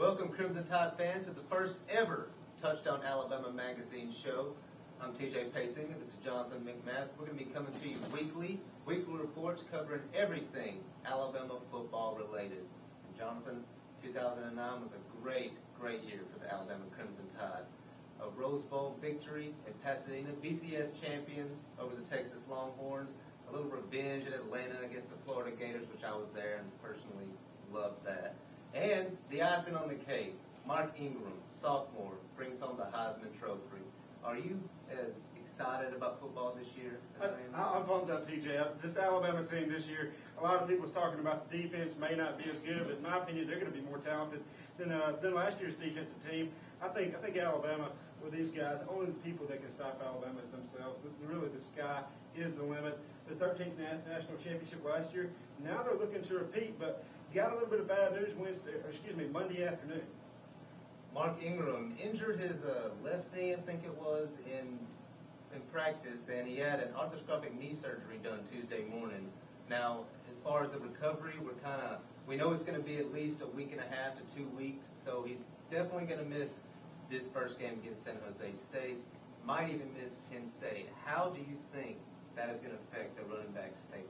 Welcome, Crimson Tide fans, to the first ever Touchdown Alabama Magazine show. I'm TJ Pacing, and this is Jonathan McMath. We're going to be coming to you weekly reports covering everything Alabama football related. And Jonathan, 2009 was a great year for the Alabama Crimson Tide. A Rose Bowl victory at Pasadena, BCS champions over the Texas Longhorns, a little revenge in Atlanta against the Florida Gators, which I was there and personally loved that. And the icing on the cake, Mark Ingram, sophomore, brings home the Heisman Trophy. Are you as excited about football this year as I am? I'm pumped up, TJ. This Alabama team this year, a lot of people's talking about the defense may not be as good, but in my opinion, they're going to be more talented than last year's defensive team. I think Alabama, with these guys, only the people that can stop Alabama is themselves. Really, the sky is the limit. The 13th national championship last year. Now they're looking to repeat, but got a little bit of bad news Monday afternoon. Mark Ingram injured his left knee, I think it was, in practice, and he had an arthroscopic knee surgery done Tuesday morning. Now, as far as the recovery, we know it's going to be at least a week and a half to 2 weeks, so he's definitely going to miss this first game against San Jose State, might even miss Penn State. How do you think that is going to affect the running back stable?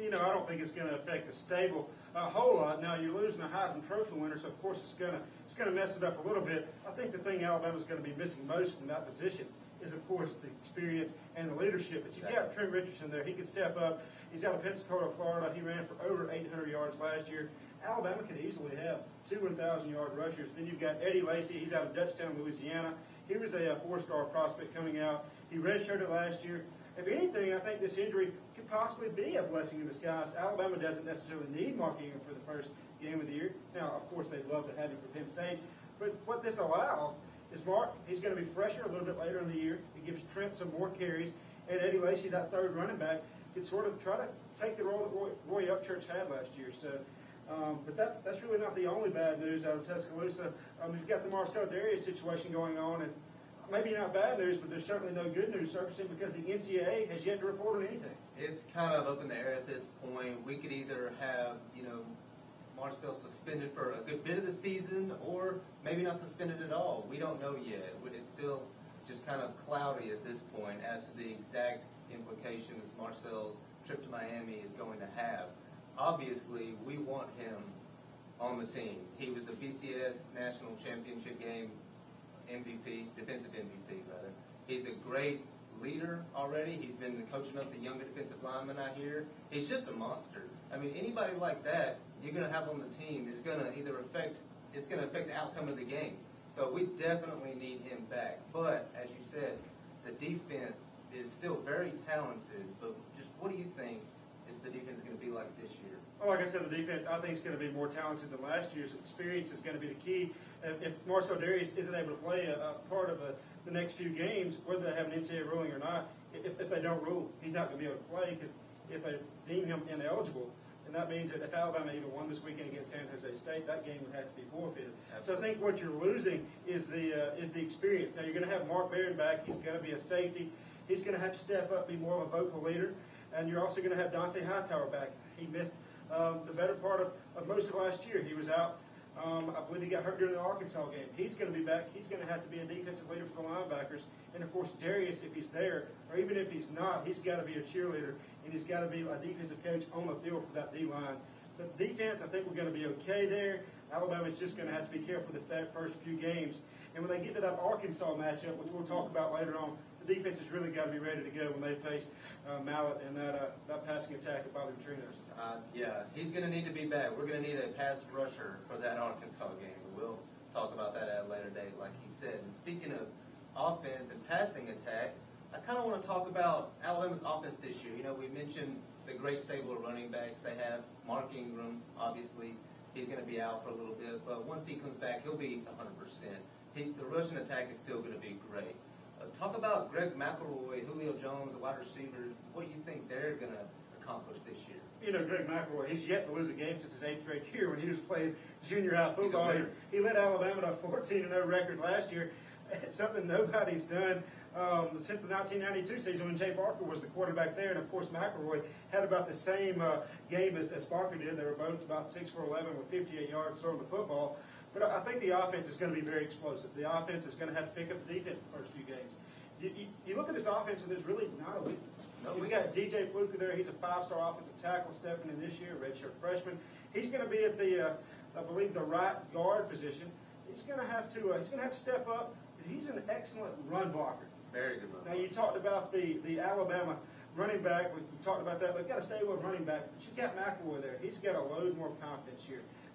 You know, I don't think it's going to affect the stable a whole lot. Now, you're losing a Heisman Trophy winner, so of course it's going to mess it up a little bit. I think the thing Alabama's going to be missing most from that position is, of course, the experience and the leadership. But you've got Trent Richardson there. He can step up. He's out of Pensacola, Florida. He ran for over 800 yards last year. Alabama could easily have 2 1,000-yard rushers. Then you've got Eddie Lacy. He's out of Dutchtown, Louisiana. He was a 4-star prospect coming out. He redshirted last year. If anything, I think this injury could possibly be a blessing in disguise. Alabama doesn't necessarily need Mark Ingram for the first game of the year. Now, of course, they'd love to have him for Penn State. But what this allows is Mark, he's going to be fresher a little bit later in the year. It gives Trent some more carries. And Eddie Lacy, that third running back, could sort of try to take the role that Roy Upchurch had last year. So, but that's really not the only bad news out of Tuscaloosa. We've got the Marcel Darius situation going on, and maybe not bad news, but there's certainly no good news surfacing because the NCAA has yet to report on anything. It's kind of up in the air at this point. We could either have, Marcel suspended for a good bit of the season or maybe not suspended at all. We don't know yet. It's still just kind of cloudy at this point as to the exact implications Marcel's trip to Miami is going to have. Obviously, we want him on the team. He was the BCS National Championship game MVP, defensive MVP rather. He's a great leader already. He's been coaching up the younger defensive linemen out here. He's just a monster. I mean, anybody like that you're going to have on the team is going to affect the outcome of the game. So we definitely need him back. But as you said, the defense is still very talented. But just what do you think if the defense is going to be like this year? Well, like I said, the defense, I think, is going to be more talented than last year's. Experience is going to be the key. If Marcel Darius isn't able to play a part of the next few games, whether they have an NCAA ruling or not, if they don't rule, he's not going to be able to play because if they deem him ineligible, and that means that if Alabama even won this weekend against San Jose State, that game would have to be forfeited. Absolutely. So I think what you're losing is the experience. Now, you're going to have Mark Barron back. He's going to be a safety. He's going to have to step up, be more of a vocal leader. And you're also going to have Dante Hightower back. He missed the better part of most of last year. He was out. I believe he got hurt during the Arkansas game. He's going to be back. He's going to have to be a defensive leader for the linebackers. And, of course, Darius, if he's there, or even if he's not, he's got to be a cheerleader, and he's got to be a defensive coach on the field for that D-line. But defense, I think we're going to be okay there. Alabama's just going to have to be careful the first few games. And when they get to that Arkansas matchup, which we'll talk about later on, the defense has really got to be ready to go when they face Mallet and that passing attack at Bobby Petrino's. Yeah, he's going to need to be back. We're going to need a pass rusher for that Arkansas game. We'll talk about that at a later date, like he said. And speaking of offense and passing attack, I kind of want to talk about Alabama's offense this year. We mentioned the great stable of running backs they have. Mark Ingram, obviously, he's going to be out for a little bit, but once he comes back, he'll be 100%. The rushing attack is still going to be great. Talk about Greg McElroy, Julio Jones, the wide receivers. What do you think they're going to accomplish this year? Greg McElroy, he's yet to lose a game since his 8th grade year when he was playing junior high football. He led Alabama to a 14-0 record last year. It's something nobody's done since the 1992 season when Jay Barker was the quarterback there. And, of course, McElroy had about the same game as Barker did. They were both about 6 for 11 with 58 yards throwing the football. But I think the offense is going to be very explosive. The offense is going to have to pick up the defense the first few games. You look at this offense, and there's really not a weakness. We've got DJ Fluker there. He's a five-star offensive tackle stepping in this year, redshirt freshman. He's going to be at the, I believe, the right guard position. He's going to have to step up. He's an excellent run blocker. Very good run blocker. Now, you talked about the Alabama running back. We've talked about that. They've got to stay with running back. But you've got McElroy there. He's got a load more of confidence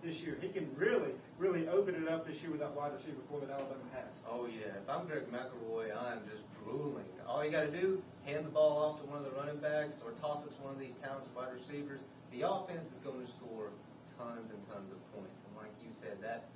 this year. He can really, really open it up this year with that wide receiver core that Alabama has. Oh, yeah. If I'm Greg McElroy, I'm just drooling. All you got to do, hand the ball off to one of the running backs or toss it to one of these talented wide receivers. The offense is going to score tons and tons of points. And like you said, that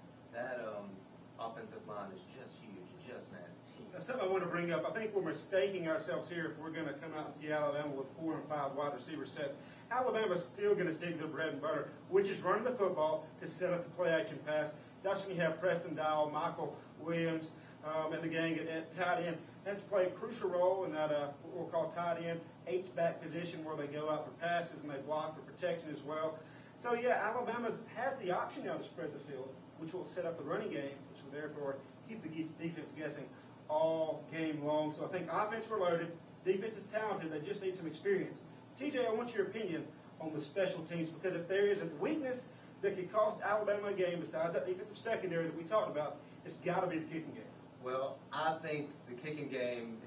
offensive line is just huge, just nasty. Now, something I want to bring up, I think we're mistaking ourselves here if we're going to come out and see Alabama with 4 and 5 wide receiver sets. Alabama's still going to stick to their bread and butter, which is running the football to set up the play-action pass. That's when you have Preston Dial, Michael Williams, and the gang at tight end. They have to play a crucial role in that what we'll call tight end H-back position where they go out for passes and they block for protection as well. So, yeah, Alabama has the option now to spread the field, which will set up the running game, which will therefore keep the defense guessing all game long. So I think offense we're loaded, defense is talented, they just need some experience. TJ, I want your opinion on the special teams, because if there is a weakness that could cost Alabama a game besides that defensive secondary that we talked about, it's got to be the kicking game. Well, I think the kicking game,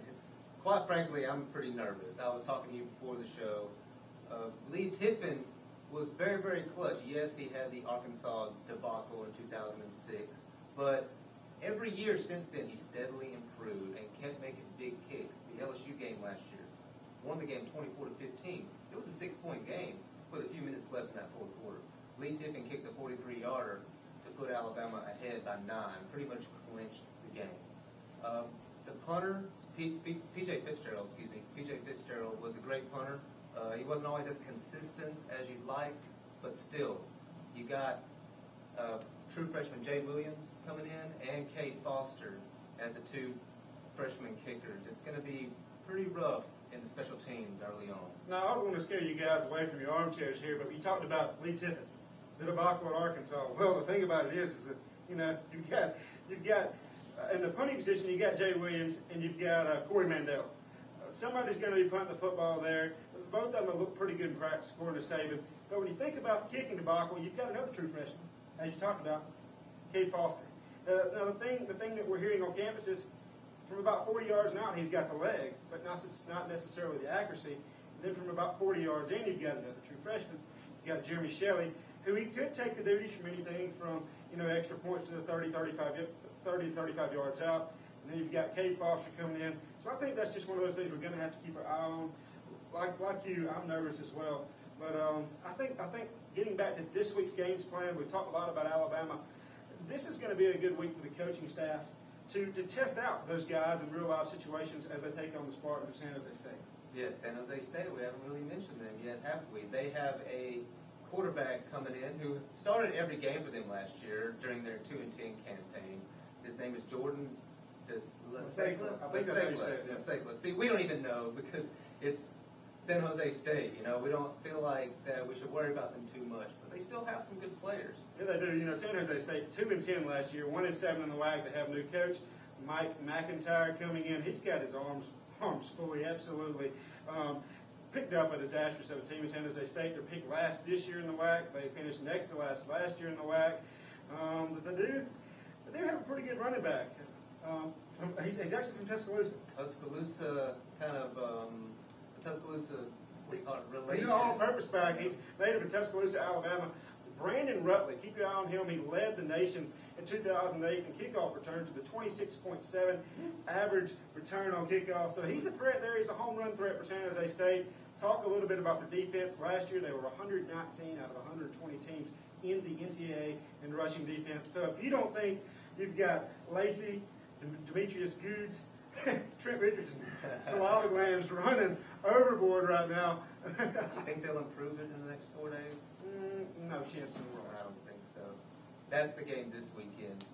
quite frankly, I'm pretty nervous. I was talking to you before the show. Lee Tiffin was very, very clutch. Yes, he had the Arkansas debacle in 2006, but every year since then he steadily improved and kept making big kicks. The LSU game last year, won the game 24-15. It was a 6-point game with a few minutes left in that fourth quarter. Lee Tiffin kicks a 43-yarder to put Alabama ahead by 9, pretty much clinched the game. The punter, P.J. Fitzgerald, was a great punter. He wasn't always as consistent as you'd like, but still, you got true freshman Jay Williams coming in and Cade Foster as the 2 freshman kickers. It's going to be pretty rough in the special teams early on. Now, I don't want to scare you guys away from your armchairs here, but you talked about Lee Tiffin, the debacle at Arkansas. Well, the thing about it is that, you know, you've got in the punting position, you got Jay Williams and you've got Corey Mandel. Somebody's going to be punting the football there. Both of them have looked pretty good in practice, according to Saban. But when you think about the kicking debacle, you've got another true freshman, as you talked about, Cade Foster. Now, the thing that we're hearing on campus is from about 40 yards and out, he's got the leg, but not necessarily the accuracy. And then from about 40 yards in, you've got another true freshman. You've got Jeremy Shelley, who he could take the duties from anything from, you know, extra points to the 30 to 35 yards out. And then you've got Cade Foster coming in. So I think that's just one of those things we're going to have to keep our eye on. Like you, I'm nervous as well. But I think getting back to this week's games plan, we've talked a lot about Alabama. This is going to be a good week for the coaching staff to test out those guys in real life situations as they take on the Spartans of San Jose State. Yes, San Jose State, we haven't really mentioned them yet, have we? They have a quarterback coming in who started every game for them last year during their 2-10 campaign. His name is Jordan Lasegla. I think that's how you say it. Lasegla. See, we don't even know because it's San Jose State. You know, we don't feel like that we should worry about them too much, but they still have some good players. Yeah, they do. You know, San Jose State 2-10 last year, 1-7 in the WAC. They have a new coach, Mike McIntyre, coming in. He's got his arms fully, absolutely. Picked up a disastrous of a team in San Jose State. They're picked last this year in the WAC. They finished next to last year in the WAC. But they do have a pretty good running back. He's actually from Tuscaloosa. Tuscaloosa, what do you call it, relation? He's an all-purpose back. He's native of Tuscaloosa, Alabama. Brandon Rutley, keep your eye on him. He led the nation in 2008 in kickoff returns with a 26.7 average return on kickoff. So he's a threat there. He's a home run threat for San Jose State. Talk a little bit about their defense. Last year they were 119 out of 120 teams in the NCAA in rushing defense. So if you don't think you've got Lacey, Demetrius Goods, Trent Richardson, Slavic Lambs running overboard right now. You think they'll improve it in the next 4 days? No chance in the world. I don't think so. That's the game this weekend.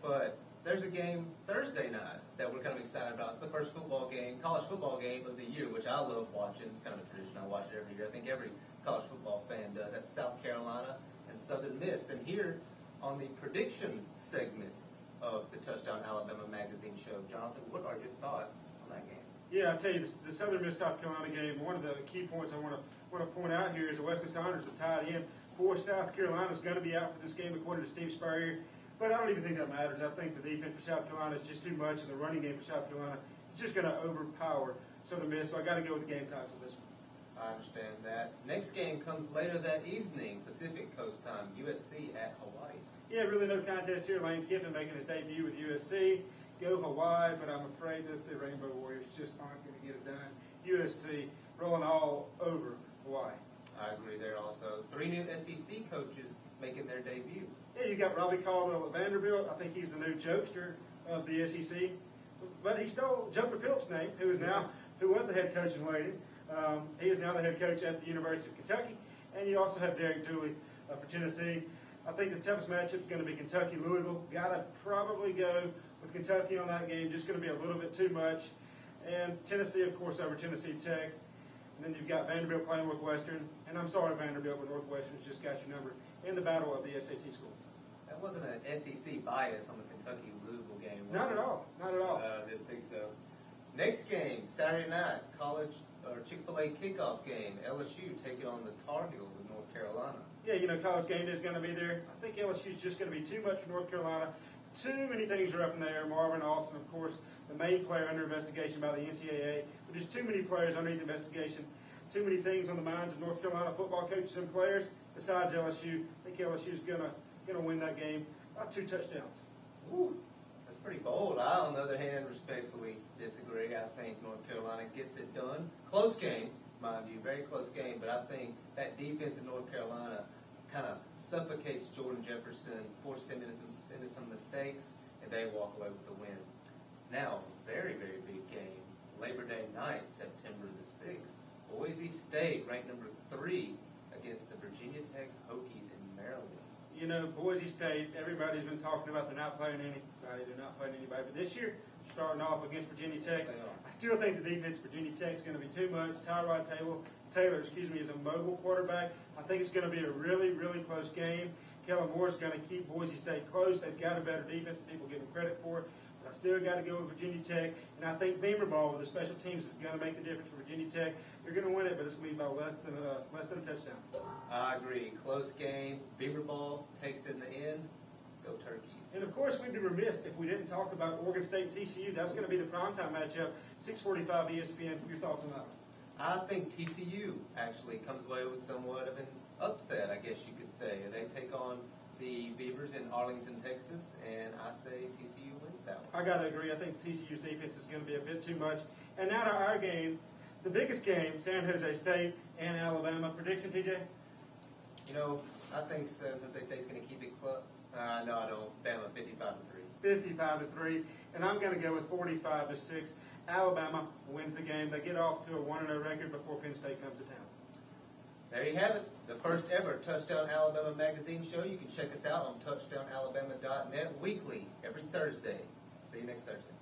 But there's a game Thursday night that we're kind of excited about. It's the first college football game of the year, which I love watching. It's kind of a tradition. I watch it every year. I think every college football fan does. That's South Carolina and Southern Miss. And here on the predictions segment of the Touchdown Alabama Magazine show. Jonathan, what are your thoughts on that game? Yeah, I'll tell you, the Southern Miss South Carolina game, one of the key points I want to point out here is that Wesley Saunders, the tight end for South Carolina, is going to be out for this game according to Steve Spurrier. But I don't even think that matters. I think the defense for South Carolina is just too much, and the running game for South Carolina is just going to overpower Southern Miss. So I got to go with the Gamecocks with this one. I understand that. Next game comes later that evening, Pacific Coast time, USC at Hawaii. Yeah, really no contest here. Lane Kiffin making his debut with USC. Go Hawaii, but I'm afraid that the Rainbow Warriors just aren't going to get it done. USC rolling all over Hawaii. I agree there also. 3 new SEC coaches making their debut. Yeah, you got Robbie Caldwell at Vanderbilt. I think he's the new jokester of the SEC. But he stole Joker Phillips' name, who was the head coach in waiting. He is now the head coach at the University of Kentucky. And you also have Derek Dooley for Tennessee. I think the toughest matchup is going to be Kentucky-Louisville. Got to probably go with Kentucky on that game. Just going to be a little bit too much. And Tennessee, of course, over Tennessee Tech. And then you've got Vanderbilt playing Northwestern. And I'm sorry, Vanderbilt, but Northwestern's just got your number in the battle of the SAT schools. That wasn't an SEC bias on the Kentucky-Louisville game, was Not it? at all. Not at all. I didn't think so. Next game, Saturday night, Chick-fil-A kickoff game. LSU taking on the Tar Heels of North Carolina. Yeah, College game day is going to be there. I think LSU's just going to be too much for North Carolina. Too many things are up in the air. Marvin Austin, of course, the main player under investigation by the NCAA. But there's too many players underneath investigation. Too many things on the minds of North Carolina football coaches and players. Besides LSU, I think LSU's gonna win that game by 2 touchdowns. Ooh, that's pretty bold. I, on the other hand, respectfully disagree. I think North Carolina gets it done. Close game, mind you, very close game. But I think that defense in North Carolina kind of suffocates Jordan Jefferson, forces him into some mistakes, and they walk away with the win. Now, very, very big game. Labor Day night, September the 6th. Boise State, ranked number 3, against the Virginia Tech Hokies in Maryland. Boise State, everybody's been talking about they're not playing anybody. They're not playing anybody. But this year, starting off against Virginia Tech, I still think the defense for Virginia Tech is going to be too much. Tyrod Taylor, is a mobile quarterback. I think it's going to be a really, really close game. Kellen Moore's going to keep Boise State close. They've got a better defense than people give them credit for. But I still got to go with Virginia Tech. And I think Beamer Ball with the special teams is going to make the difference for Virginia Tech. They're going to win it, but it's going to be by less than a touchdown. I agree. Close game. Beamer Ball takes it in the end. Go Turkeys. And, of course, we'd be remiss if we didn't talk about Oregon State and TCU. That's going to be the primetime matchup, 6:45 ESPN. Your thoughts on that one? I think TCU actually comes away with somewhat of an upset, I guess you could say. They take on the Beavers in Arlington, Texas, and I say TCU wins that one. I got to agree. I think TCU's defense is going to be a bit too much. And now to our game, the biggest game, San Jose State and Alabama. Prediction, TJ? I think San Jose State's going to keep it close. No, I don't. Bama 55-3. 55-3. And I'm going to go with 45-6. Alabama wins the game. They get off to a 1-0 record before Penn State comes to town. There you have it. The first ever Touchdown Alabama magazine show. You can check us out on touchdownalabama.net weekly every Thursday. See you next Thursday.